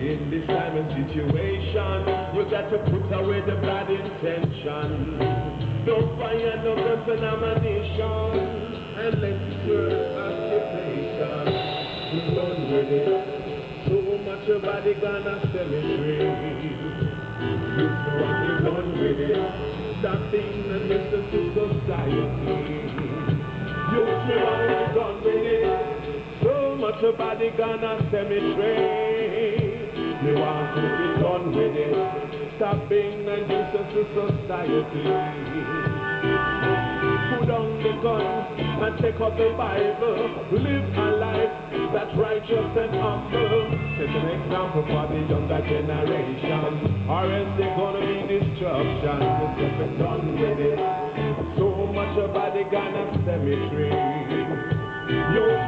In this time and situation, you got to put away the bad intention. No fire, no guns and ammunition, and let's turn occupation. We're done with it. So much your body gonna cemetery. You want to done with it. Stopping the nuisance to society. You want to done with it. So much your body gonna cemetery. You want to be done with it. Stop being a nuisance to society. Put down the gun and take up the Bible. Live a life that's righteous and humble. Set an example for the younger generation, or else they're gonna be destruction. Just get it done with it. So much your body gonna cemetery. You